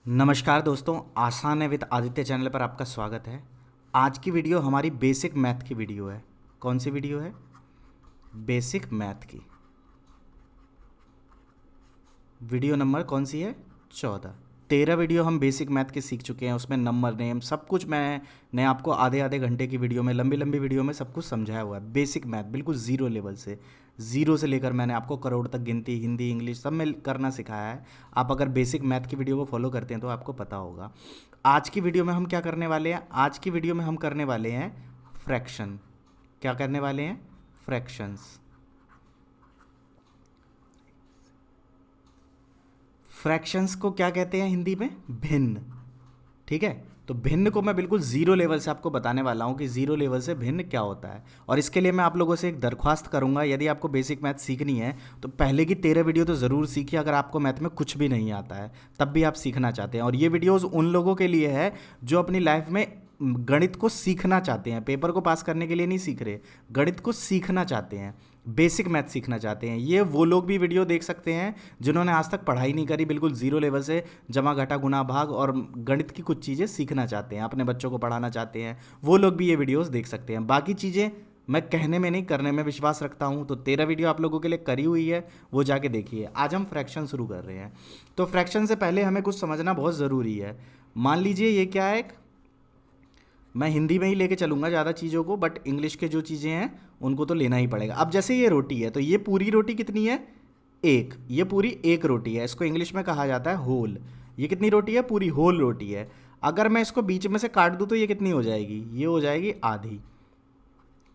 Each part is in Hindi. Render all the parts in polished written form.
नमस्कार दोस्तों, आसान है विद आदित्य चैनल पर आपका स्वागत है। आज की वीडियो हमारी बेसिक मैथ की वीडियो है। कौन सी वीडियो है? बेसिक मैथ की। वीडियो नंबर कौन सी है? 14। 13 वीडियो हम बेसिक मैथ के सीख चुके हैं। उसमें नंबर नेम सब कुछ मैंने आपको आधे आधे घंटे की वीडियो में, लंबी लंबी वीडियो में सब कुछ समझाया हुआ है। बेसिक मैथ बिल्कुल ज़ीरो लेवल से, ज़ीरो से लेकर मैंने आपको करोड़ तक गिनती, हिंदी, इंग्लिश सब में करना सिखाया है। आप अगर बेसिक मैथ की वीडियो को फॉलो करते हैं तो आपको पता होगा। आज की वीडियो में हम क्या करने वाले हैं? आज की वीडियो में हम करने वाले हैं फ्रैक्शन। क्या करने वाले हैं? फ्रैक्शंस। फ्रैक्शंस को क्या कहते हैं हिंदी में? भिन्न। ठीक है, तो भिन्न को मैं बिल्कुल ज़ीरो लेवल से आपको बताने वाला हूँ कि ज़ीरो लेवल से भिन्न क्या होता है। और इसके लिए मैं आप लोगों से एक दरख्वास्त करूँगा, यदि आपको बेसिक मैथ सीखनी है तो पहले की 13 वीडियो तो ज़रूर सीखिए। अगर आपको मैथ में कुछ भी नहीं आता है तब भी आप सीखना चाहते हैं, और ये वीडियोज़ उन लोगों के लिए है जो अपनी लाइफ में गणित को सीखना चाहते हैं। पेपर को पास करने के लिए नहीं सीख रहे, गणित को सीखना चाहते हैं, बेसिक मैथ सीखना चाहते हैं। ये वो लोग भी वीडियो देख सकते हैं जिन्होंने आज तक पढ़ाई नहीं करी, बिल्कुल ज़ीरो लेवल से जमा घटा गुना भाग और गणित की कुछ चीज़ें सीखना चाहते हैं, अपने बच्चों को पढ़ाना चाहते हैं। वो लोग भी ये वीडियोस देख सकते हैं। बाकी चीज़ें मैं कहने में नहीं, करने में विश्वास रखता हूँ। तो 13 वीडियो आप लोगों के लिए करी हुई है, वो जाके देखिए। आज हम फ्रैक्शन शुरू कर रहे हैं। तो फ्रैक्शन से पहले हमें कुछ समझना बहुत ज़रूरी है। मान लीजिए ये क्या है, मैं हिंदी में ही लेके चलूँगा ज़्यादा चीज़ों को, बट इंग्लिश के जो चीज़ें हैं उनको तो लेना ही पड़ेगा। अब जैसे ये रोटी है, तो ये पूरी रोटी कितनी है? एक। ये पूरी एक रोटी है, इसको इंग्लिश में कहा जाता है होल। ये कितनी रोटी है? पूरी होल रोटी है। अगर मैं इसको बीच में से काट दूँ तो ये कितनी हो जाएगी? ये हो जाएगी आधी।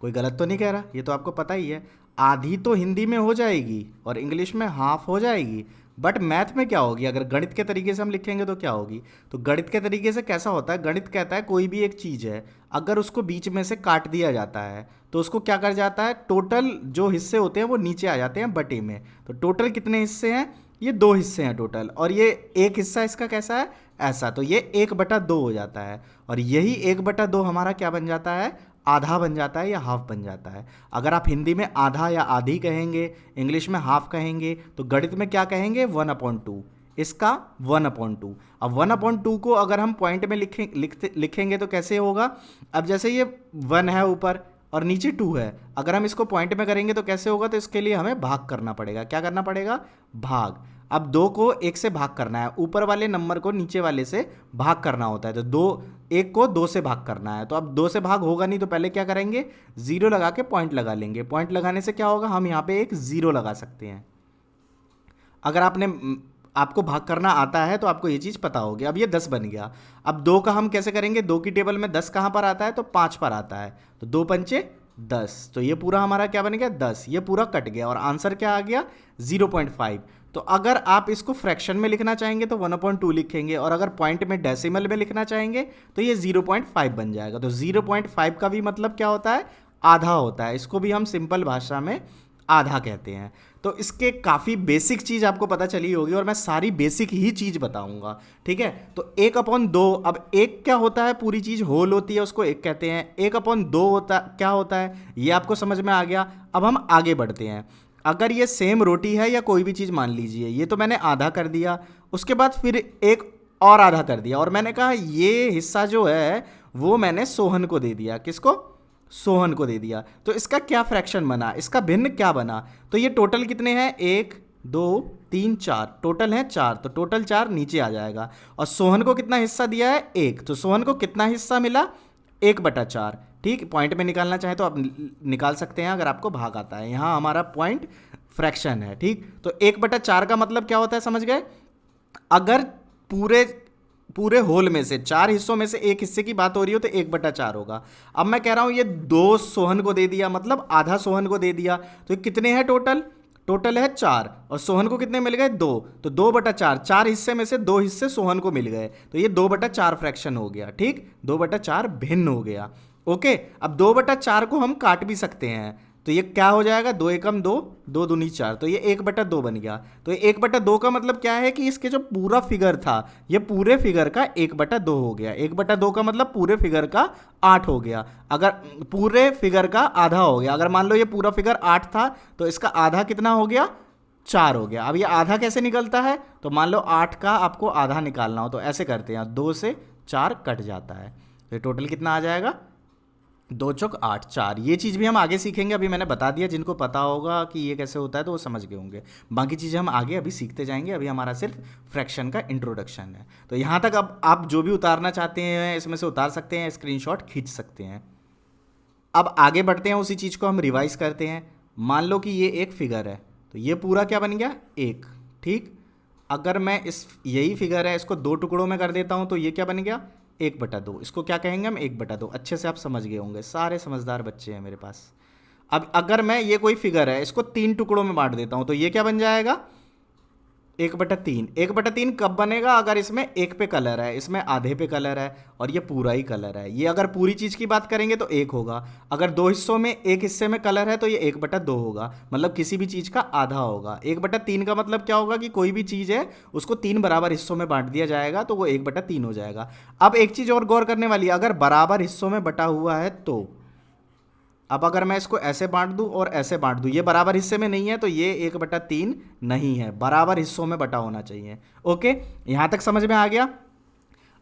कोई गलत तो नहीं कह रहा? ये तो आपको पता ही है। आधी तो हिंदी में हो जाएगी और इंग्लिश में हाफ हो जाएगी, बट मैथ में क्या होगी? अगर गणित के तरीके से हम लिखेंगे तो क्या होगी? तो गणित के तरीके से कैसा होता है? गणित कहता है कोई भी एक चीज़ है, अगर उसको बीच में से काट दिया जाता है तो उसको क्या कर जाता है? टोटल जो हिस्से होते हैं वो नीचे आ जाते हैं बटे में। तो टोटल कितने हिस्से हैं? ये दो हिस्से हैं टोटल, और ये एक हिस्सा इसका कैसा है? ऐसा। तो ये 1/2 हो जाता है, और यही 1/2 हमारा क्या बन जाता है? आधा बन जाता है या हाफ बन जाता है। अगर आप हिंदी में आधा या आधी कहेंगे, इंग्लिश में हाफ कहेंगे, तो गणित में क्या कहेंगे? 1/2। इसका 1/2। अब 1/2 को अगर हम पॉइंट में लिखेंगे तो कैसे होगा? अब जैसे ये 1 है ऊपर और नीचे 2 है, अगर हम इसको पॉइंट में करेंगे तो कैसे होगा? तो इसके लिए हमें भाग करना पड़ेगा। क्या करना पड़ेगा? भाग। अब 2 को 1 से भाग करना है, ऊपर वाले नंबर को नीचे वाले से भाग करना होता है। तो 1 को 2 से भाग करना है। तो अब 2 से भाग होगा नहीं, तो पहले क्या करेंगे? ज़ीरो लगा के पॉइंट लगा लेंगे। पॉइंट लगाने से क्या होगा? हम यहाँ पे एक ज़ीरो लगा सकते हैं। अगर आपको भाग करना आता है तो आपको ये चीज़ पता होगी। अब ये 10 बन गया। अब 2 का हम कैसे करेंगे? 2 की टेबल में 10 कहाँ पर आता है? तो 5 पर आता है। तो 2 पंचे 10, तो ये पूरा हमारा क्या बन गया? 10। ये पूरा कट गया और आंसर क्या आ गया? 0.5। तो अगर आप इसको फ्रैक्शन में लिखना चाहेंगे तो 1/2 लिखेंगे, और अगर पॉइंट में डेसिमल में लिखना चाहेंगे तो ये 0.5 बन जाएगा। तो 0.5 का भी मतलब क्या होता है? आधा होता है। इसको भी हम सिंपल भाषा में आधा कहते हैं। तो इसके काफ़ी बेसिक चीज़ आपको पता चली होगी, और मैं सारी बेसिक ही चीज़ बताऊंगा। ठीक है, तो 1/2। अब एक क्या होता है? पूरी चीज़ होल होती है, उसको एक कहते हैं। 1/2 होता क्या होता है? ये आपको समझ में आ गया। अब हम आगे बढ़ते हैं। अगर ये सेम रोटी है या कोई भी चीज़ मान लीजिए, ये तो मैंने आधा कर दिया, उसके बाद फिर एक और आधा कर दिया, और मैंने कहा ये हिस्सा जो है वो मैंने सोहन को दे दिया। किसको? सोहन को दे दिया। तो इसका क्या फ्रैक्शन बना? इसका भिन्न क्या बना? तो ये टोटल कितने हैं? 1 2 3 4, टोटल है 4। तो टोटल 4 नीचे आ जाएगा। और सोहन को कितना हिस्सा दिया है? 1। तो सोहन को कितना हिस्सा मिला? 1/4। ठीक, पॉइंट में निकालना चाहे तो आप निकाल सकते हैं अगर आपको भाग आता है। यहाँ हमारा पॉइंट फ्रैक्शन है। ठीक, तो 1/4 का मतलब क्या होता है? समझ गए? अगर पूरे पूरे होल में से 4 हिस्सों में से एक हिस्से की बात हो रही हो तो 1/4 होगा। अब मैं कह रहा हूं ये 2 सोहन को दे दिया, मतलब आधा सोहन को दे दिया, तो कितने हैं टोटल? टोटल है 4, और सोहन को कितने मिल गए? 2। तो 2/4, 4 हिस्से में से 2 हिस्से सोहन को मिल गए, तो ये 2/4 फ्रैक्शन हो गया। ठीक, 2/4 भिन्न हो गया। ओके, अब 2/4 को हम काट भी सकते हैं, तो ये क्या हो जाएगा? 2 एकम 2, 2 दूनी 4, तो ये 1/2 बन गया। तो 1/2 का मतलब क्या है कि इसके जो पूरा फिगर था, ये पूरे फिगर का 1/2 हो गया। 1/2 का मतलब पूरे फिगर का 8 हो गया। अगर पूरे फिगर का आधा हो गया, अगर मान लो ये पूरा फिगर 8 था तो इसका आधा कितना हो गया? 4 हो गया। अब ये आधा कैसे निकलता है, तो मान लो 8 का आपको आधा निकालना हो तो ऐसे करते हैं, 2 से 4 कट जाता है, तो ये टोटल कितना आ जाएगा, 2 चौक 8 4। ये चीज़ भी हम आगे सीखेंगे, अभी मैंने बता दिया, जिनको पता होगा कि ये कैसे होता है तो वो समझ गए होंगे। बाकी चीज़ें हम आगे अभी सीखते जाएंगे, अभी हमारा सिर्फ फ्रैक्शन का इंट्रोडक्शन है। तो यहाँ तक अब आप जो भी उतारना चाहते हैं इसमें से उतार सकते हैं, स्क्रीनशॉट खींच सकते हैं। अब आगे बढ़ते हैं, उसी चीज़ को हम रिवाइज करते हैं। मान लो कि ये एक फिगर है, तो ये पूरा क्या बन गया, एक। ठीक, अगर मैं इस यही फिगर है इसको 2 टुकड़ों में कर देता हूँ तो ये क्या बन गया, 1/2। इसको क्या कहेंगे हम, 1/2। अच्छे से आप समझ गए होंगे, सारे समझदार बच्चे हैं मेरे पास। अब अगर मैं ये कोई फिगर है इसको 3 टुकड़ों में बांट देता हूँ तो ये क्या बन जाएगा, 1/3। 1/3 कब बनेगा, अगर इसमें एक पे कलर है, इसमें आधे पे कलर है और ये पूरा ही कलर है। ये अगर पूरी चीज़ की बात करेंगे तो 1 होगा, अगर 2 हिस्सों में एक हिस्से में कलर है तो ये 1/2 होगा, मतलब किसी भी चीज़ का आधा होगा। 1/3 का मतलब क्या होगा कि कोई भी चीज़ है उसको 3 बराबर हिस्सों में बांट दिया जाएगा तो वो 1/3 हो जाएगा। अब एक चीज़ और गौर करने वाली है, अगर बराबर हिस्सों में बटा हुआ है तो अब अगर मैं इसको ऐसे बांट दूं और ऐसे बांट दूं, ये बराबर हिस्से में नहीं है तो ये 1/3 नहीं है, बराबर हिस्सों में बटा होना चाहिए। ओके, यहां तक समझ में आ गया।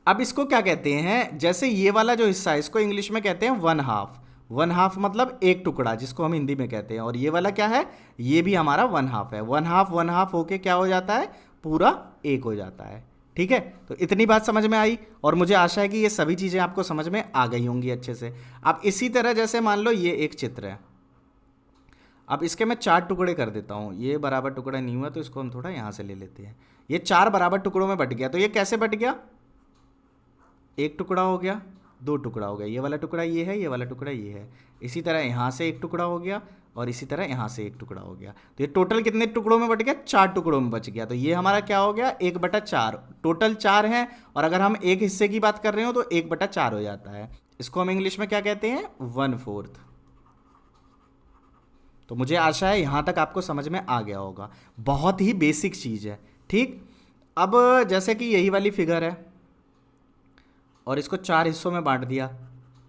अब इसको क्या कहते हैं, जैसे ये वाला जो हिस्सा है इसको इंग्लिश में कहते हैं 1/2। 1/2 मतलब एक टुकड़ा, जिसको हम हिंदी में कहते हैं। और ये वाला क्या है, ये भी हमारा 1/2 है। 1/2 होके क्या हो जाता है, पूरा एक हो जाता है। ठीक है, तो इतनी बात समझ में आई और मुझे आशा है कि ये सभी चीज़ें आपको समझ में आ गई होंगी अच्छे से। अब इसी तरह जैसे मान लो ये एक चित्र है, अब इसके मैं 4 टुकड़े कर देता हूँ। ये बराबर टुकड़ा नहीं हुआ तो इसको हम थोड़ा यहाँ से ले लेते हैं। ये 4 बराबर टुकड़ों में बट गया, तो ये कैसे बट गया, एक टुकड़ा हो गया, 2 टुकड़ा हो गया, ये वाला टुकड़ा ये है, ये वाला टुकड़ा ये है। इसी तरह यहाँ से एक टुकड़ा हो गया और इसी तरह यहाँ से एक टुकड़ा हो गया। तो ये टोटल कितने टुकड़ों में बट गया, 4 टुकड़ों में बच गया। तो ये हमारा क्या हो गया, 1/4। टोटल 4 है और अगर हम एक हिस्से की बात कर रहे हो तो 1/4 हो जाता है। इसको हम इंग्लिश में क्या कहते हैं, 1/4। तो मुझे आशा है यहाँ तक आपको समझ में आ गया होगा, बहुत ही बेसिक चीज़ है। ठीक, अब जैसे कि यही वाली फिगर है और इसको 4 हिस्सों में बांट दिया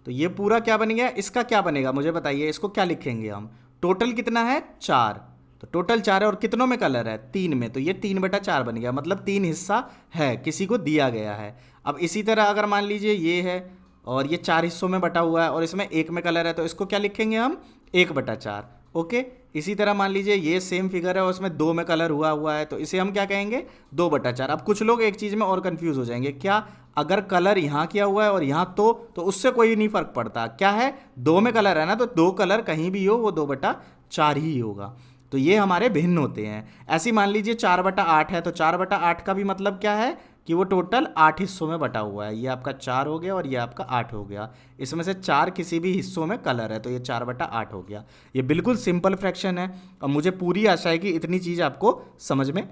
तो ये पूरा क्या बन गया, इसका क्या बनेगा मुझे बताइए, इसको क्या लिखेंगे हम, टोटल कितना है 4, तो टोटल 4 है और कितनों में कलर है, 3 में, तो ये 3/4 बन गया, मतलब 3 हिस्सा है, किसी को दिया गया है। अब इसी तरह अगर मान लीजिए ये है और ये 4 हिस्सों में बटा हुआ है और इसमें एक में कलर है तो इसको क्या लिखेंगे हम, 1/4। ओके, इसी तरह मान लीजिए ये सेम फिगर है और उसमें 2 में कलर हुआ हुआ है तो इसे हम क्या कहेंगे, 2/4। अब कुछ लोग एक चीज़ में और कंफ्यूज हो जाएंगे, क्या, अगर कलर यहाँ किया हुआ है और यहाँ तो उससे कोई नहीं फर्क पड़ता, क्या है, 2 में कलर है ना, तो 2 कलर कहीं भी हो वो 2/4 ही होगा। तो ये हमारे भिन्न होते हैं। ऐसे मान लीजिए 4/8 है तो 4/8 का भी मतलब क्या है कि वो टोटल 8 हिस्सों में बटा हुआ है। ये आपका 4 हो गया और ये आपका 8 हो गया, इसमें से 4 किसी भी हिस्सों में कलर है तो ये 4/8 हो गया। ये बिल्कुल सिंपल फ्रैक्शन है और मुझे पूरी आशा है कि इतनी चीज़ आपको समझ में,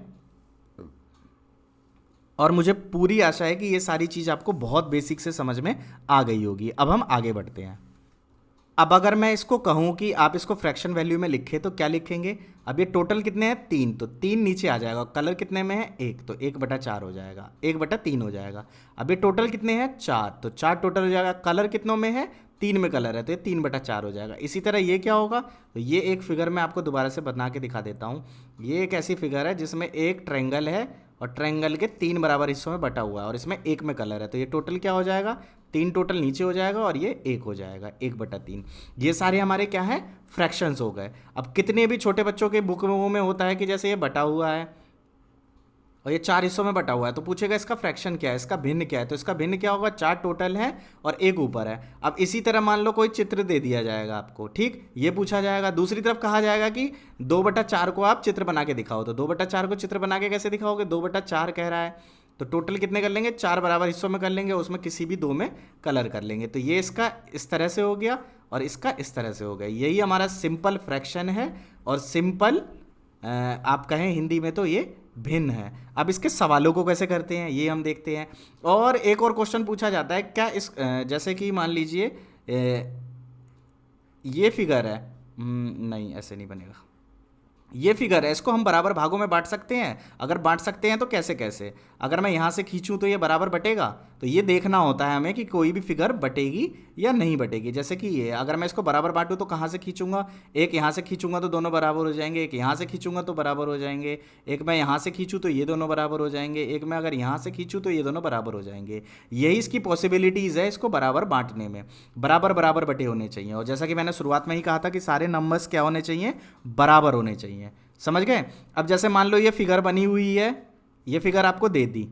और मुझे पूरी आशा है कि ये सारी चीज़ आपको बहुत बेसिक से समझ में आ गई होगी। अब हम आगे बढ़ते हैं। अब अगर मैं इसको कहूँ कि आप इसको फ्रैक्शन वैल्यू में लिखें तो क्या लिखेंगे, अब ये टोटल कितने हैं, 3, तो 3 नीचे आ जाएगा, कलर कितने में है, 1, तो 1/4 हो जाएगा, 1/3 हो जाएगा। अब ये टोटल कितने हैं, 4, तो 4 टोटल हो जाएगा, कलर कितनों में है, 3 में कलर है तो ये 3/4 हो जाएगा। इसी तरह ये क्या होगा, तो ये एक फिगर मैं आपको दोबारा से बना के दिखा देता हूँ। ये एक ऐसी फिगर है जिसमें एक ट्रायंगल है और ट्रायंगल के 3 बराबर हिस्सों में बटा हुआ है और इसमें एक में कलर है, तो ये टोटल क्या हो जाएगा, 3 टोटल नीचे हो जाएगा और ये 1 हो जाएगा, 1/3। ये सारे हमारे क्या हैं, फ्रैक्शंस हो गए। अब कितने भी छोटे बच्चों के बुक में होता है कि जैसे ये बटा हुआ है और ये 4 हिस्सों में बटा हुआ है तो पूछेगा इसका फ्रैक्शन क्या है, इसका भिन्न क्या है, तो इसका भिन्न क्या होगा, 4 टोटल है और 1 ऊपर है। अब इसी तरह मान लो कोई चित्र दे दिया जाएगा आपको, ठीक, ये पूछा जाएगा। दूसरी तरफ कहा जाएगा कि 2/4 को आप चित्र बना के दिखाओ, तो 2/4 को चित्र बना के कैसे दिखाओगे, 2/4 कह रहा है तो टोटल कितने कर लेंगे, 4 बराबर हिस्सों में कर लेंगे, उसमें किसी भी 2 में कलर कर लेंगे। तो ये इसका इस तरह से हो गया और इसका इस तरह से हो गया। यही हमारा सिंपल फ्रैक्शन है और सिंपल आप कहें हिंदी में तो ये भिन्न है। अब इसके सवालों को कैसे करते हैं ये हम देखते हैं। और एक और क्वेश्चन पूछा जाता है, क्या इस जैसे कि मान लीजिए ये फिगर है, नहीं ऐसे नहीं बनेगा, ये फिगर है, इसको हम बराबर भागों में बांट सकते हैं। अगर बांट सकते हैं तो कैसे कैसे, अगर मैं यहाँ से खींचूं तो ये बराबर बटेगा, तो ये देखना होता है हमें कि कोई भी फिगर बटेगी या नहीं बटेगी। जैसे कि ये अगर मैं इसको बराबर बांटूँ तो कहाँ से खींचूंगा, एक यहाँ से खींचूंगा तो दोनों बराबर हो जाएंगे, एक यहाँ से खींचूंगा तो बराबर हो जाएंगे, एक मैं यहाँ से खींचूँ तो ये दोनों बराबर हो जाएंगे, एक मैं अगर यहाँ से खींचूँ तो ये दोनों बराबर हो जाएंगे। यही इसकी पॉसिबिलिटीज़ है इसको बराबर बांटने में, बराबर बराबर बटे होने चाहिए। और जैसा कि मैंने शुरुआत में ही कहा था कि सारे नंबर्स क्या होने चाहिए, बराबर होने चाहिए। समझ गए? अब जैसे मान लो ये फिगर बनी हुई है, ये फिगर आपको दे दी,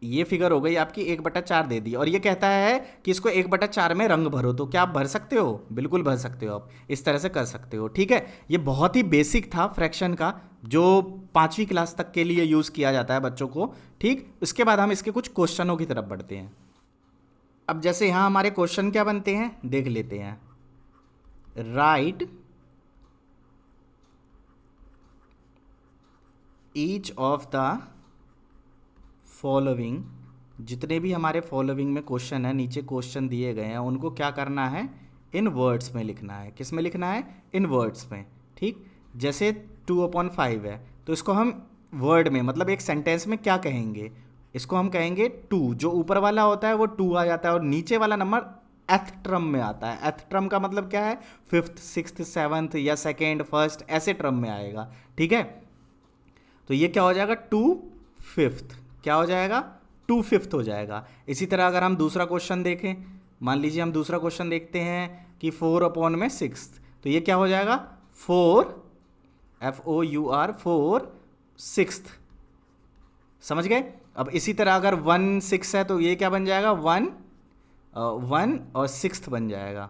ये फिगर हो गई आपकी 1/4 दे दी, और ये कहता है कि इसको 1/4 में रंग भरो। तो क्या आप भर सकते हो? बिल्कुल भर सकते हो, आप इस तरह से कर सकते हो। ठीक है, ये बहुत ही बेसिक था फ्रैक्शन का, जो 5वीं क्लास तक के लिए यूज़ किया जाता है बच्चों को। ठीक, उसके बाद हम इसके कुछ क्वेश्चनों की तरफ बढ़ते हैं। अब जैसे यहाँ हमारे क्वेश्चन क्या बनते हैं देख लेते हैं। Right each of the following, जितने भी हमारे फॉलोइंग में क्वेश्चन है, नीचे क्वेश्चन दिए गए हैं, उनको क्या करना है, इन वर्ड्स में लिखना है। किस में लिखना है? इन वर्ड्स में। ठीक, जैसे 2/5 है तो इसको हम वर्ड में, मतलब एक सेंटेंस में क्या कहेंगे, इसको हम कहेंगे 2। जो ऊपर वाला होता है वो 2 आ जाता है, और नीचे वाला नंबर एथ ट्रम में आता है। एथ ट्रम का मतलब क्या है? 5th 6th 7th या 2nd 1st ऐसे ट्रम में आएगा। ठीक है, तो ये क्या हो जाएगा? 2/5। क्या हो जाएगा? 2/5 हो जाएगा। इसी तरह अगर हम दूसरा क्वेश्चन देखें, मान लीजिए हम दूसरा क्वेश्चन देखते हैं कि 4/6, तो ये क्या हो जाएगा? 4 FOUR 4/6। समझ गए? अब इसी तरह अगर 1/6 है तो ये क्या बन जाएगा? 1 और 6 बन जाएगा।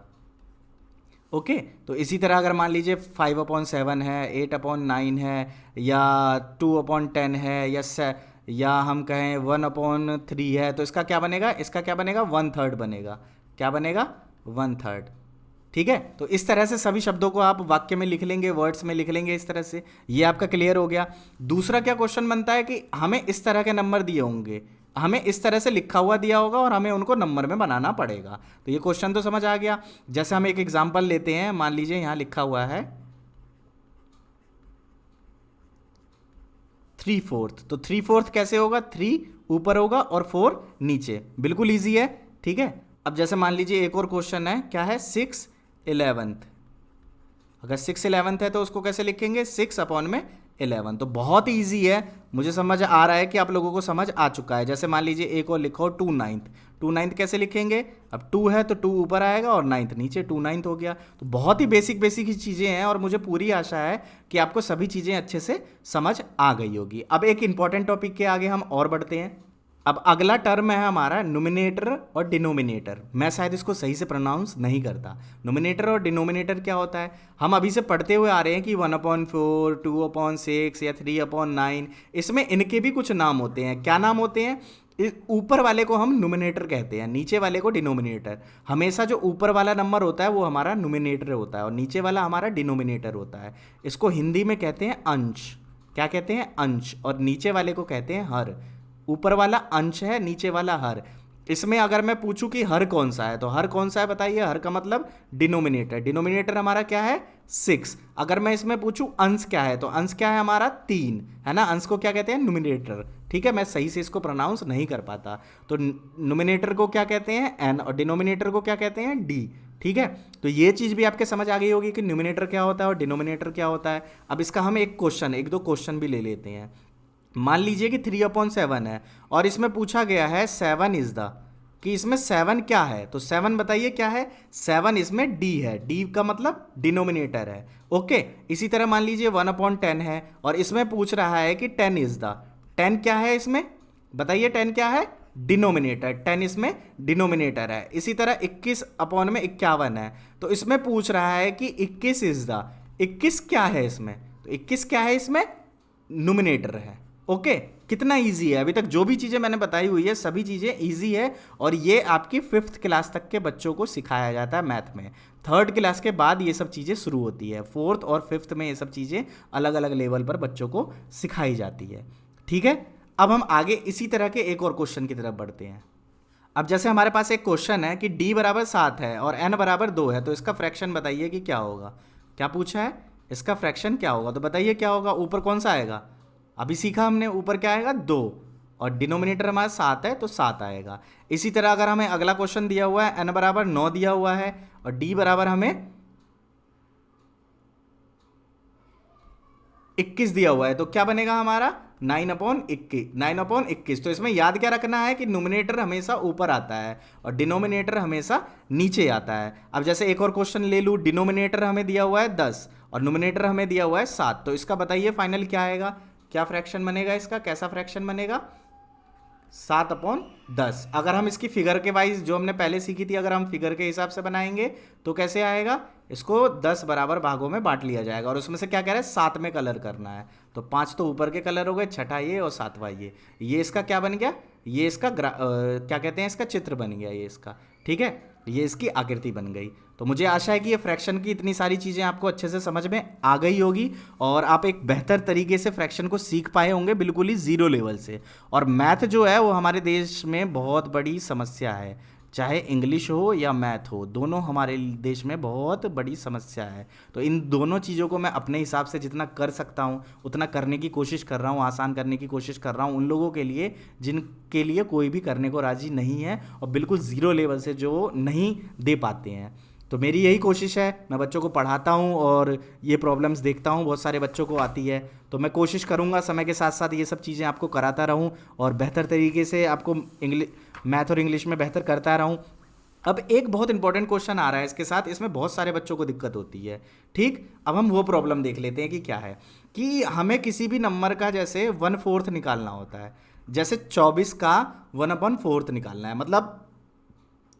ओके, तो इसी तरह अगर मान लीजिए 5/7 है, 8/9 है, या 2/10 है, या हम कहें 1/3 है, तो इसका क्या बनेगा? इसका क्या बनेगा? 1/3 बनेगा। क्या बनेगा? 1/3। ठीक है, तो इस तरह से सभी शब्दों को आप वाक्य में लिख लेंगे, वर्ड्स में लिख लेंगे इस तरह से। ये आपका क्लियर हो गया। दूसरा क्या क्वेश्चन बनता है कि हमें इस तरह के नंबर दिए होंगे, हमें इस तरह से लिखा हुआ दिया होगा और हमें उनको नंबर में बनाना पड़ेगा। तो ये क्वेश्चन तो समझ आ गया। जैसे हम एक एग्जांपल लेते हैं, मान लीजिए यहाँ लिखा हुआ है 3/4। तो 3/4 कैसे होगा? 3 ऊपर होगा और 4 नीचे। बिल्कुल ईजी है। ठीक है, अब जैसे मान लीजिए एक और क्वेश्चन है, क्या है? 6/11। अगर 6/11 है तो उसको कैसे लिखेंगे? 6/11। तो बहुत ईजी है, मुझे समझ आ रहा है कि आप लोगों को समझ आ चुका है। जैसे मान लीजिए एक और लिखो 2/9। 2/9 कैसे लिखेंगे? अब 2 है तो 2 ऊपर आएगा और 9 नीचे, 2/9 हो गया। तो बहुत ही बेसिक बेसिक ही चीज़ें हैं, और मुझे पूरी आशा है कि आपको सभी चीज़ें अच्छे से समझ आ गई होगी। अब एक इंपॉर्टेंट टॉपिक के आगे हम और बढ़ते हैं। अब अगला टर्म है हमारा न्यूमिनेटर और डिनोमिनेटर। मैं शायद इसको सही से प्रोनाउंस नहीं करता। न्यूमिनेटर और डिनोमिनेटर क्या होता है? हम अभी से पढ़ते हुए आ रहे हैं कि 1/4, 2/6 या 3/9, इसमें इनके भी कुछ नाम होते हैं। क्या नाम होते हैं? ऊपर वाले को हम न्यूमिनेटर कहते हैं, नीचे वाले को डिनोमिनेटर। हमेशा जो ऊपर वाला नंबर होता है वो हमारा न्यूमिनेटर होता है, और नीचे वाला हमारा डिनोमिनेटर होता है। इसको हिंदी में कहते हैं अंश। क्या कहते हैं? अंश। और नीचे वाले को कहते हैं हर। ऊपर वाला अंश है, नीचे वाला हर। इसमें अगर मैं पूछूं कि हर कौन सा है, तो हर कौन सा है बताइए? हर का मतलब डिनोमिनेटर। डिनोमिनेटर हमारा क्या है? 6। अगर मैं इसमें पूछूं अंश क्या है, तो अंश क्या है हमारा? 3 है ना। अंश को क्या कहते हैं? न्यूमिनेटर। ठीक है, मैं सही से इसको प्रोनाउंस नहीं कर पाता। तो न्यूमिनेटर को क्या कहते हैं? एन, और डिनोमिनेटर को क्या कहते हैं? डी। ठीक है, तो ये चीज़ भी आपके समझ आ गई होगी कि न्यूमिनेटर क्या होता है और डिनोमिनेटर क्या होता है। अब इसका हम एक दो क्वेश्चन भी ले लेते हैं। मान लीजिए कि 3/7 है और इसमें पूछा गया है 7 इज द, कि इसमें 7 क्या है। तो 7 बताइए क्या है? 7 इसमें डी है। डी का मतलब डिनोमिनेटर है। ओके, इसी तरह मान लीजिए 1/10 है और इसमें पूछ रहा है कि 10 इज द। 10 क्या है इसमें? बताइए 10 क्या है? डिनोमिनेटर। 10 इसमें डिनोमिनेटर है। इसी तरह 21/51 है, तो इसमें पूछ रहा है कि 21 इज द। 21 क्या है इसमें? तो 21 क्या है इसमें? न्यूमिनेटर है। ओके, कितना इजी है। अभी तक जो भी चीज़ें मैंने बताई हुई है सभी चीज़ें इजी है, और ये आपकी 5th क्लास तक के बच्चों को सिखाया जाता है मैथ में। 3rd क्लास के बाद ये सब चीज़ें शुरू होती है। 4th और 5th में ये सब चीज़ें अलग अलग लेवल पर बच्चों को सिखाई जाती है। ठीक है, अब हम आगे इसी तरह के एक और क्वेश्चन की तरफ बढ़ते हैं। अब जैसे हमारे पास एक क्वेश्चन है कि d = 7 है और n = 2 है, तो इसका फ्रैक्शन बताइए कि क्या होगा। क्या पूछा है? इसका फ्रैक्शन क्या होगा, तो बताइए क्या होगा। ऊपर कौन सा आएगा? अभी सीखा हमने, ऊपर क्या आएगा 2, और डिनोमिनेटर हमारा 7 है तो 7 आएगा। इसी तरह अगर हमें अगला क्वेश्चन दिया हुआ है n बराबर 9 दिया हुआ है और d बराबर हमें 21 दिया हुआ है, तो क्या बनेगा हमारा 9/21। तो इसमें याद क्या रखना है कि न्यूमरेटर हमेशा ऊपर आता है और डिनोमिनेटर हमेशा नीचे आता है। अब जैसे एक और क्वेश्चन ले लूँ, डिनोमिनेटर हमें दिया हुआ है 10 और न्यूमरेटर हमें दिया हुआ है 7, तो इसका बताइए फाइनल क्या आएगा, क्या फ्रैक्शन बनेगा इसका, कैसा फ्रैक्शन बनेगा, 7/10। अगर हम इसकी फिगर के वाइज जो हमने पहले सीखी थी, अगर हम फिगर के हिसाब से बनाएंगे तो कैसे आएगा, इसको 10 बराबर भागों में बांट लिया जाएगा और उसमें से क्या कह रहा है 7 में कलर करना है। तो 5 तो ऊपर के कलर हो गए, छठा ये और 7वां ये इसका क्या बन गया, ये इसका क्या कहते हैं, इसका चित्र बन गया ये इसका, ठीक है, ये इसकी आकृति बन गई। तो मुझे आशा है कि ये फ्रैक्शन की इतनी सारी चीज़ें आपको अच्छे से समझ में आ गई होगी और आप एक बेहतर तरीके से फ्रैक्शन को सीख पाए होंगे, बिल्कुल ही ज़ीरो लेवल से। और मैथ जो है वो हमारे देश में बहुत बड़ी समस्या है, चाहे इंग्लिश हो या मैथ हो, दोनों हमारे देश में बहुत बड़ी समस्या है। तो इन दोनों चीज़ों को मैं अपने हिसाब से जितना कर सकता हूँ उतना करने की कोशिश कर रहा हूँ, आसान करने की कोशिश कर रहा हूँ उन लोगों के लिए जिनके लिए कोई भी करने को राज़ी नहीं है और बिल्कुल ज़ीरो लेवल से जो नहीं दे पाते हैं। तो मेरी यही कोशिश है, मैं बच्चों को पढ़ाता हूँ और ये प्रॉब्लम्स देखता हूँ बहुत सारे बच्चों को आती है, तो मैं कोशिश करूँगा समय के साथ साथ ये सब चीज़ें आपको कराता रहूँ और बेहतर तरीके से आपको मैथ और इंग्लिश में बेहतर करता रहूँ। अब एक बहुत इंपॉर्टेंट क्वेश्चन आ रहा है इसके साथ, इसमें बहुत सारे बच्चों को दिक्कत होती है, ठीक। अब हम वो प्रॉब्लम देख लेते हैं कि क्या है, कि हमें किसी भी नंबर का जैसे 1/4 निकालना होता है, जैसे 24 का 1/4 निकालना है, मतलब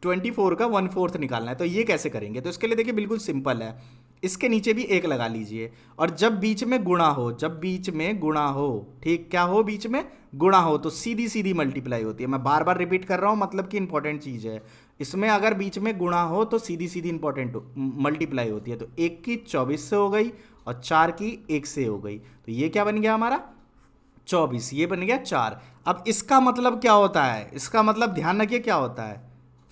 24 का 1/4 निकालना है। तो ये कैसे करेंगे, तो इसके लिए देखिए बिल्कुल सिंपल है, इसके नीचे भी एक लगा लीजिए और जब बीच में गुणा हो, जब बीच में गुणा हो, ठीक, क्या हो, बीच में गुणा हो, तो सीधी सीधी मल्टीप्लाई होती है। मैं बार बार रिपीट कर रहा हूँ, मतलब कि इंपॉर्टेंट चीज़ है, इसमें अगर बीच में गुणा हो तो सीधी सीधी इंपॉर्टेंट मल्टीप्लाई होती है। तो 1 की 24 से हो गई और 4 की 1 से हो गई, तो ये क्या बन गया हमारा 24, ये बन गया 4। अब इसका मतलब क्या होता है, इसका मतलब ध्यान रखिए क्या होता है,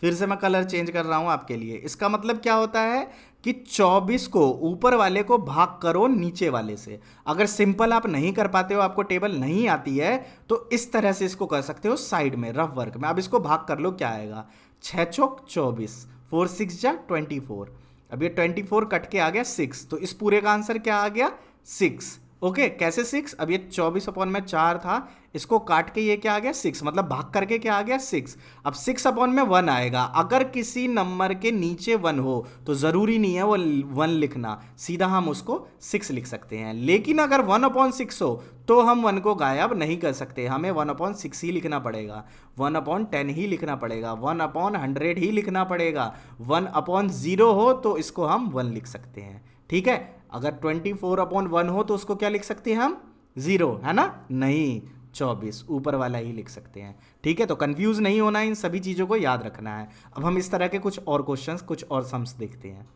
फिर से मैं कलर चेंज कर रहा हूं आपके लिए। इसका मतलब क्या होता है कि 24 को ऊपर वाले को भाग करो नीचे वाले से। अगर सिंपल आप नहीं कर पाते हो, आपको टेबल नहीं आती है, तो इस तरह से इसको कर सकते हो साइड में, रफ वर्क में। अब इसको भाग कर लो, क्या आएगा, 6 चौक 24, 4 6 जा 24। अब ये 24 कट के आ गया 6, तो इस पूरे का आंसर क्या आ गया 6। ओके, कैसे 6, अब ये 24/4 था, इसको काट के ये क्या आ गया 6, मतलब भाग करके क्या आ गया 6। अब 6/1 आएगा। अगर किसी नंबर के नीचे 1 हो तो ज़रूरी नहीं है वो 1 लिखना, सीधा हम उसको 6 लिख सकते हैं। लेकिन अगर 1/6 हो तो हम 1 को गायब नहीं कर सकते, हमें 1/6 ही लिखना पड़ेगा, 1/10 ही लिखना पड़ेगा, 1/100 ही लिखना पड़ेगा। 1/0 हो तो इसको हम 1 लिख सकते हैं, ठीक है। अगर 24/1 हो तो उसको क्या लिख सकते हैं हम, 0, है ना, नहीं 24 ऊपर वाला ही लिख सकते हैं, ठीक है। तो कंफ्यूज नहीं होना, इन सभी चीज़ों को याद रखना है। अब हम इस तरह के कुछ और क्वेश्चंस, कुछ और सम्स देखते हैं।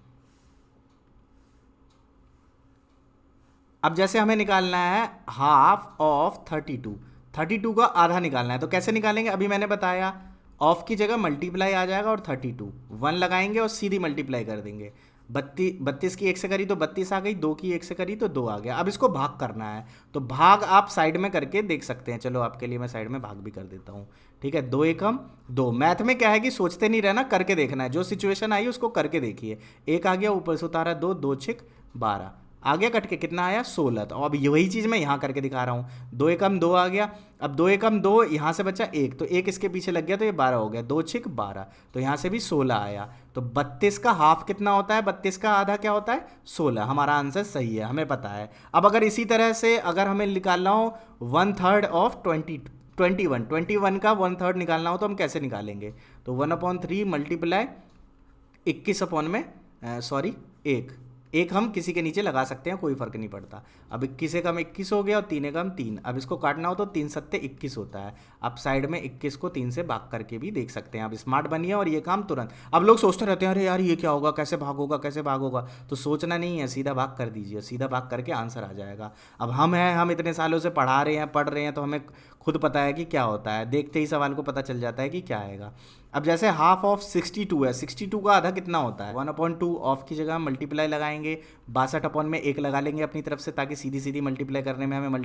अब जैसे हमें निकालना है हाफ ऑफ 32 का आधा निकालना है, तो कैसे निकालेंगे, अभी मैंने बताया, ऑफ की जगह मल्टीप्लाई आ जाएगा और 32 1 लगाएंगे और सीधी मल्टीप्लाई कर देंगे। 32 की 1 से करी तो 32 आ गई, 2 की 1 से करी तो 2 आ गया। अब इसको भाग करना है, तो भाग आप साइड में करके देख सकते हैं। चलो आपके लिए मैं साइड में भाग भी कर देता हूँ, ठीक है। 2 एकम 2, मैथ में क्या है कि सोचते नहीं रहना, करके देखना है, जो सिचुएशन आई उसको करके देखिए। 1 आ गया, ऊपर से उतारा 2, 2 6 12 आ गया, कट के कितना आया 16। तो अब वही चीज़ मैं यहाँ करके दिखा रहा हूँ, 2 एकम 2 आ गया। अब 2 एकम 2, यहाँ से बचा 1, तो 1 इसके पीछे लग गया तो ये 12 हो गया, 2 6 12, तो यहाँ से भी 16 आया। तो 32 का हाफ कितना होता है, 32 का आधा क्या होता है 16। हमारा आंसर सही है, हमें पता है। अब अगर इसी तरह से अगर हमें निकालना हो 1/3 ऑफ 21 का 1/3 निकालना हो तो हम कैसे निकालेंगे, तो 1/3 मल्टीप्लाई 21 में 1 हम किसी के नीचे लगा सकते हैं, कोई फर्क नहीं पड़ता। अब 21 एकम 21 हो गया और 3 एकम 3। अब इसको काटना हो तो 3 सत्ते 21 होता है। आप साइड में 21 को 3 से भाग करके भी देख सकते हैं। अब स्मार्ट बनिए और ये काम तुरंत। अब लोग सोचते रहते हैं अरे यार ये क्या होगा, कैसे भाग होगा, कैसे भाग होगा, तो सोचना नहीं है, सीधा भाग कर दीजिए, सीधा भाग करके आंसर आ जाएगा। अब हम इतने सालों से पढ़ रहे हैं तो हमें खुद पता है कि क्या होता है, देखते ही सवाल को पता चल जाता है कि क्या आएगा। अब जैसे हाफ ऑफ 62 है, 62 का आधा कितना होता है, 1/2 ऑफ की जगह मल्टीप्लाई लगाएंगे, 62 अपॉन में 1 लगा लेंगे अपनी तरफ से, ताकि सीधी सीधी मल्टीप्लाई करने में हमें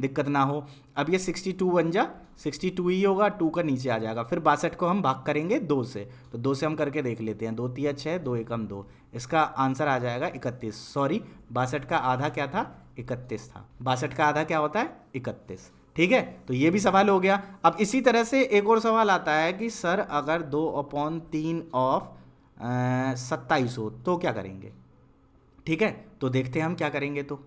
दिक्कत ना हो। अब ये 62 बन जा 62 ही होगा, 2 का नीचे आ जाएगा। फिर 62 को हम भाग करेंगे 2 से, तो 2 से हम करके देख लेते हैं, 2 3 6, 2 एकम 2, इसका आंसर आ जाएगा 31। सॉरी, 62 का आधा क्या था, 31 था। 62 का आधा क्या होता है, 31। ठीक है, तो ये भी सवाल हो गया। अब इसी तरह से एक और सवाल आता है कि सर अगर 2/3 ऑफ 27 हो तो क्या करेंगे। ठीक है, तो देखते हैं हम क्या करेंगे। तो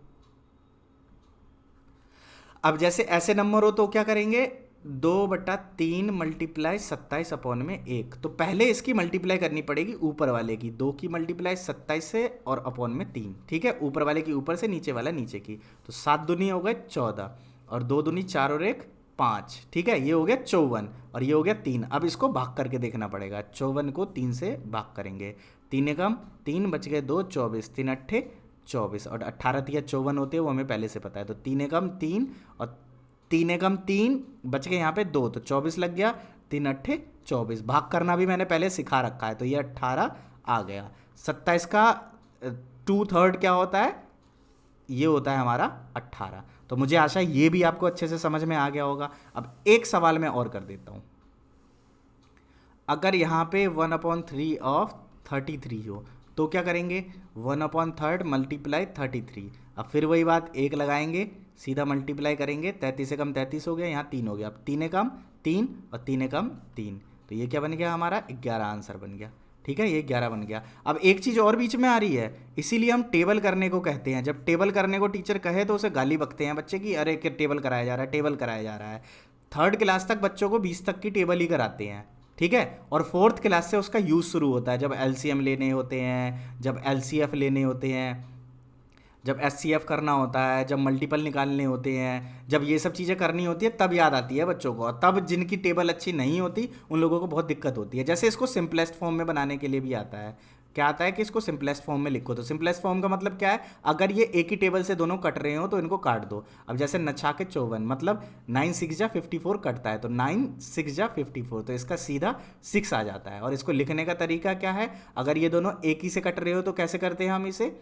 अब जैसे ऐसे नंबर हो तो क्या करेंगे, 2/3 मल्टीप्लाई 27 अपॉन में 1, तो पहले इसकी मल्टीप्लाई करनी पड़ेगी ऊपर वाले की, 2 की मल्टीप्लाई 27 से और अपॉन में 3। ठीक है, ऊपर वाले की ऊपर से, नीचे वाला नीचे की, तो 7 दूनी हो गए 14 और 2 दूनी 4 और 1 5। ठीक है, ये हो गया 54 और ये हो गया 3। अब इसको भाग करके देखना पड़ेगा, 54 को 3 से भाग करेंगे, 3 एकम 3 बच गए 2, 24, 3 अट्ठे 24 और 18 तिया 54 होते हैं, वो हमें पहले से पता है। तो 3 एकम 3 और 3 एकम 3 बच गए यहाँ पे 2, तो 24 लग गया, 3 अट्ठे 24। भाग करना भी मैंने पहले सिखा रखा है, तो ये 18 आ गया। 27 का 2/3 क्या होता है, ये होता है हमारा 18। तो मुझे आशा है ये भी आपको अच्छे से समझ में आ गया होगा। अब एक सवाल मैं और कर देता हूं, अगर यहाँ पे 1/3 ऑफ 33 हो तो क्या करेंगे, 1/3 मल्टीप्लाई 33। अब फिर वही बात, 1 लगाएंगे, सीधा मल्टीप्लाई करेंगे, 33 एकम 33 हो गया, यहाँ 3 हो गया। अब 3 एकम 3 और 3 एकम 3, तो ये क्या बन गया हमारा 11 आंसर बन गया। ठीक है, ये 11 बन गया। अब एक चीज़ और बीच में आ रही है, इसीलिए हम टेबल करने को कहते हैं। जब टेबल करने को टीचर कहे तो उसे गाली बकते हैं बच्चे की, अरे क्या टेबल कराया जा रहा है, टेबल कराया जा रहा है। 3rd क्लास तक बच्चों को 20 तक की टेबल ही कराते हैं। ठीक है, और 4th क्लास से उसका यूज़ शुरू होता है, जब एलसीएम लेने होते हैं, जब एलसीएफ लेने होते हैं, जब एचसीएफ करना होता है, जब मल्टीपल निकालने होते हैं, जब ये सब चीज़ें करनी होती है तब याद आती है बच्चों को। और तब जिनकी टेबल अच्छी नहीं होती उन लोगों को बहुत दिक्कत होती है। जैसे इसको सिंपलेस्ट फॉर्म में बनाने के लिए भी आता है, क्या आता है कि इसको सिंपलेस्ट फॉर्म में लिखो। तो सिंपलेस्ट फॉर्म का मतलब क्या है, अगर ये एक ही टेबल से दोनों कट रहे हो तो इनको काट दो। अब जैसे 9 के 54 मतलब 9 6 जा 54 कटता है, तो 9 6 जा 54, तो इसका सीधा 6 आ जाता है। और इसको लिखने का तरीका क्या है, अगर ये दोनों एक ही से कट रहे हो तो कैसे करते हैं हम इसे,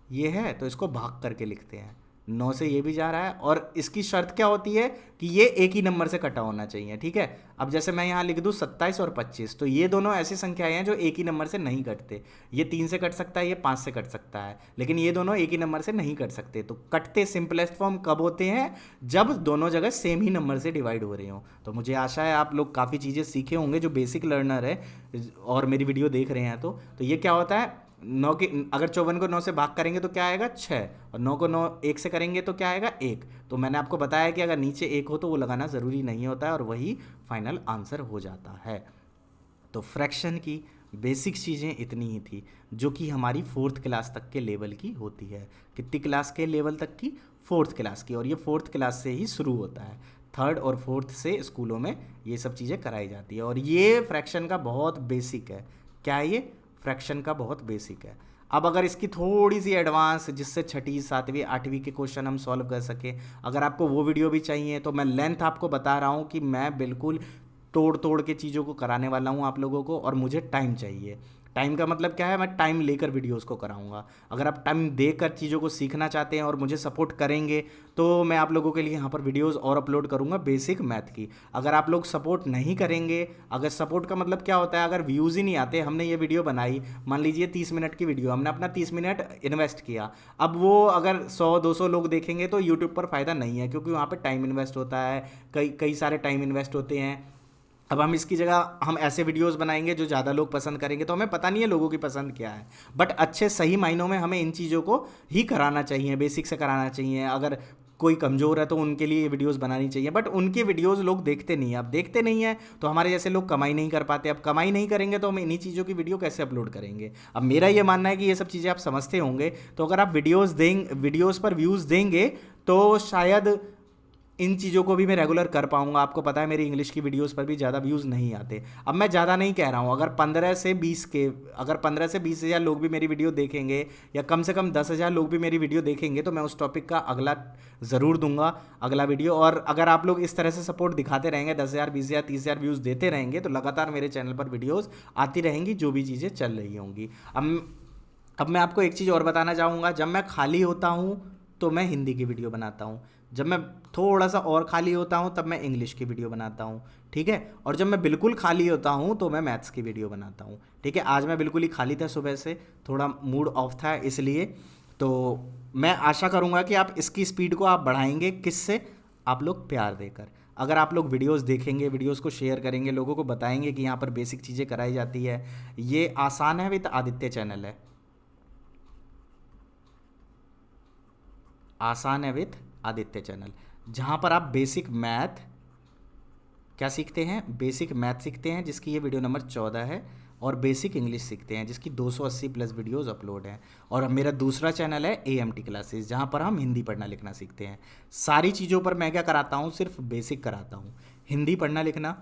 ये है तो इसको भाग करके लिखते हैं। 9 से ये भी जा रहा है, और इसकी शर्त क्या होती है कि ये एक ही नंबर से कटा होना चाहिए। ठीक है, अब जैसे मैं यहाँ लिख दूँ 27 और 25, तो ये दोनों ऐसी संख्याएं हैं जो एक ही नंबर से नहीं कटते। ये 3 से कट सकता है, ये 5 से कट सकता है, लेकिन ये दोनों एक ही नंबर से नहीं कट सकते। तो कटते सिंपलेस्ट फॉर्म कब होते हैं, जब दोनों जगह सेम ही नंबर से डिवाइड हो रहे हो। तो मुझे आशा है आप लोग काफ़ी चीज़ें सीखे होंगे जो बेसिक लर्नर है और मेरी वीडियो देख रहे हैं। तो ये क्या होता है, 9 की अगर 54 को 9 से भाग करेंगे तो क्या आएगा 6, और 9 को 9 1 से करेंगे तो क्या आएगा 1। तो मैंने आपको बताया कि अगर नीचे 1 हो तो वो लगाना ज़रूरी नहीं होता है, और वही फाइनल आंसर हो जाता है। तो फ्रैक्शन की बेसिक चीज़ें इतनी ही थी, जो कि हमारी 4th क्लास तक के लेवल की होती है। कितनी क्लास के लेवल तक की, 4th क्लास की, और ये 4th क्लास से ही शुरू होता है। 3rd और 4th से स्कूलों में ये सब चीज़ें कराई जाती है, और ये फ्रैक्शन का बहुत बेसिक है। क्या है ये, फ्रैक्शन का बहुत बेसिक है। अब अगर इसकी थोड़ी सी एडवांस, जिससे 6ठी 7वीं 8वीं के क्वेश्चन हम सॉल्व कर सके, अगर आपको वो वीडियो भी चाहिए तो मैं लेंथ आपको बता रहा हूँ कि मैं बिल्कुल तोड़ तोड़ के चीज़ों को कराने वाला हूँ आप लोगों को, और मुझे टाइम चाहिए। टाइम का मतलब क्या है, मैं टाइम लेकर वीडियोस को कराऊंगा। अगर आप टाइम देकर चीज़ों को सीखना चाहते हैं और मुझे सपोर्ट करेंगे तो मैं आप लोगों के लिए यहाँ पर वीडियोस और अपलोड करूँगा बेसिक मैथ की। अगर आप लोग सपोर्ट नहीं करेंगे, अगर सपोर्ट का मतलब क्या होता है, अगर व्यूज़ ही नहीं आते, हमने ये वीडियो बनाई, मान लीजिए 30 मिनट की वीडियो, हमने अपना 30 मिनट इन्वेस्ट किया, अब वो अगर 100-200 लोग देखेंगे तो यूट्यूब पर फ़ायदा नहीं है, क्योंकि वहाँ पर टाइम इन्वेस्ट होता है, कई सारे टाइम इन्वेस्ट होते हैं। अब हम इसकी जगह हम ऐसे वीडियोस बनाएंगे जो ज़्यादा लोग पसंद करेंगे, तो हमें पता नहीं है लोगों की पसंद क्या है, बट अच्छे सही मायनों में हमें इन चीज़ों को ही कराना चाहिए, बेसिक से कराना चाहिए। अगर कोई कमज़ोर है तो उनके लिए वीडियोस बनानी चाहिए, बट उनके वीडियोस लोग देखते नहीं हैं। अब देखते नहीं हैं तो हमारे जैसे लोग कमाई नहीं कर पाते। अब कमाई नहीं करेंगे तो हम इन्हीं चीज़ों की वीडियो कैसे अपलोड करेंगे। अब मेरा ये मानना है कि ये सब चीज़ें आप समझते होंगे, तो अगर आप वीडियोज़ पर व्यूज़ देंगे तो शायद इन चीज़ों को भी मैं रेगुलर कर पाऊंगा। आपको पता है मेरी इंग्लिश की वीडियोस पर भी ज़्यादा व्यूज़ नहीं आते। अब मैं ज़्यादा नहीं कह रहा हूँ, अगर 15 से 20 हज़ार लोग भी मेरी वीडियो देखेंगे या कम से कम 10,000 लोग भी मेरी वीडियो देखेंगे तो मैं उस टॉपिक का अगला ज़रूर दूंगा, अगला वीडियो। और अगर आप लोग इस तरह से सपोर्ट दिखाते रहेंगे, 10,000 20,000 30,000 व्यूज़ देते रहेंगे तो लगातार मेरे चैनल पर वीडियोज़ आती रहेंगी, जो भी चीज़ें चल रही होंगी। अब मैं आपको एक चीज़ और बताना चाहूँगा, जब मैं खाली होता हूँ तो मैं हिंदी की वीडियो बनाता हूँ, जब मैं थोड़ा सा और खाली होता हूँ तब मैं इंग्लिश की वीडियो बनाता हूँ, ठीक है। और जब मैं बिल्कुल खाली होता हूँ तो मैं मैथ्स की वीडियो बनाता हूँ, ठीक है। आज मैं बिल्कुल ही खाली था, सुबह से थोड़ा मूड ऑफ था इसलिए। तो मैं आशा करूँगा कि आप इसकी स्पीड को आप बढ़ाएंगे, किससे? आप लोग प्यार देकर। अगर आप लोग वीडियोस देखेंगे, वीडियोस को शेयर करेंगे, लोगों को बताएंगे कि यहाँ पर बेसिक चीज़ें कराई जाती है। ये आसान है विद आदित्य चैनल है, आसान है विद आदित्य चैनल, जहाँ पर आप बेसिक मैथ क्या सीखते हैं, बेसिक मैथ सीखते हैं जिसकी ये वीडियो नंबर 14 है, और बेसिक इंग्लिश सीखते हैं जिसकी 280 प्लस वीडियोस अपलोड हैं। और मेरा दूसरा चैनल है AMT क्लासेस, जहाँ पर हम हिंदी पढ़ना लिखना सीखते हैं। सारी चीज़ों पर मैं क्या कराता हूँ, सिर्फ बेसिक कराता हूँ, हिंदी पढ़ना लिखना,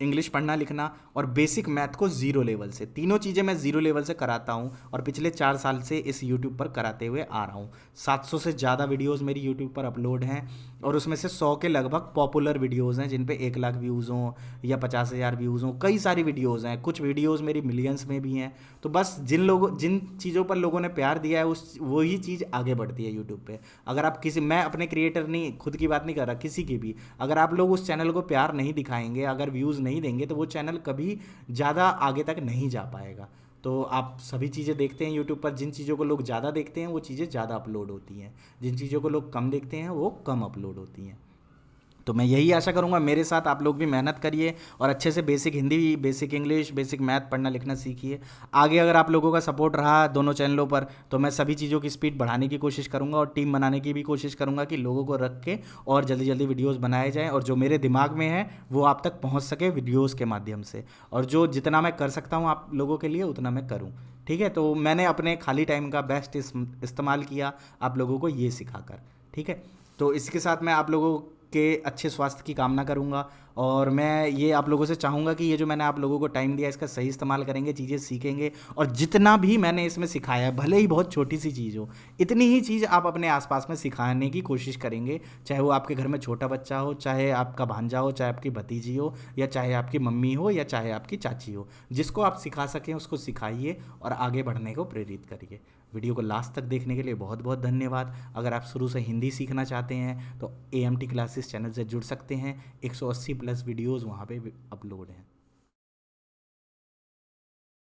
इंग्लिश पढ़ना लिखना और बेसिक मैथ को ज़ीरो लेवल से, तीनों चीज़ें मैं ज़ीरो लेवल से कराता हूँ। और पिछले 4 साल से इस यूट्यूब पर कराते हुए आ रहा हूँ। 700 से ज़्यादा वीडियोस मेरी यूट्यूब पर अपलोड हैं, और उसमें से 100 के लगभग पॉपुलर वीडियोस हैं जिन पे 1 लाख व्यूज़ हों या 50,000 व्यूज़ हों। कई सारी वीडियोज़ हैं, कुछ वीडियोज़ मेरी मिलियंस में भी हैं। तो बस जिन चीज़ों पर लोगों ने प्यार दिया है उस वही चीज़ आगे बढ़ती है यूट्यूब पे। अगर आप किसी, मैं अपने क्रिएटर नहीं, खुद की बात नहीं कर रहा, किसी की भी, अगर आप लोग उस चैनल को प्यार नहीं दिखाएंगे, अगर व्यूज़ नहीं देंगे तो वो चैनल कभी ज़्यादा आगे तक नहीं जा पाएगा। तो आप सभी चीज़ें देखते हैं यूट्यूब पर, जिन चीज़ों को लोग ज़्यादा देखते हैं वो चीज़ें ज़्यादा अपलोड होती हैं, जिन चीज़ों को लोग कम देखते हैं वो कम अपलोड होती हैं। तो मैं यही आशा करूंगा मेरे साथ आप लोग भी मेहनत करिए और अच्छे से basic Hindi, basic English, basic math पढ़ना लिखना सीखिए। आगे अगर आप लोगों का सपोर्ट रहा दोनों चैनलों पर तो मैं सभी चीज़ों की स्पीड बढ़ाने की कोशिश करूंगा और टीम बनाने की भी कोशिश करूंगा कि लोगों को रख के और जल्दी जल्दी वीडियोज़ बनाए जाएँ, और जो मेरे दिमाग में है वो आप तक पहुँच सके वीडियोज़ के माध्यम से। और जो जितना मैं कर सकता हूँ आप लोगों के लिए उतना मैं करूँ, ठीक है। तो मैंने अपने खाली टाइम का बेस्ट इस्तेमाल किया आप लोगों को ये सिखाकर, ठीक है। तो इसके साथ मैं आप लोगों के अच्छे स्वास्थ्य की कामना करूंगा, और मैं ये आप लोगों से चाहूँगा कि ये जो मैंने आप लोगों को टाइम दिया इसका सही इस्तेमाल करेंगे, चीज़ें सीखेंगे, और जितना भी मैंने इसमें सिखाया है भले ही बहुत छोटी सी चीज़ हो, इतनी ही चीज़ आप अपने आसपास में सिखाने की कोशिश करेंगे। चाहे वो आपके घर में छोटा बच्चा हो, चाहे आपका भांजा हो, चाहे आपकी भतीजी हो, या चाहे आपकी मम्मी हो, या चाहे आपकी चाची हो, जिसको आप सिखा सकें उसको सिखाइए और आगे बढ़ने को प्रेरित करिए। वीडियो को लास्ट तक देखने के लिए बहुत बहुत धन्यवाद। अगर आप शुरू से हिंदी सीखना चाहते हैं तो AMT क्लासेस चैनल से जुड़ सकते हैं, 180 प्लस वीडियोज़ वहाँ पे अपलोड हैं।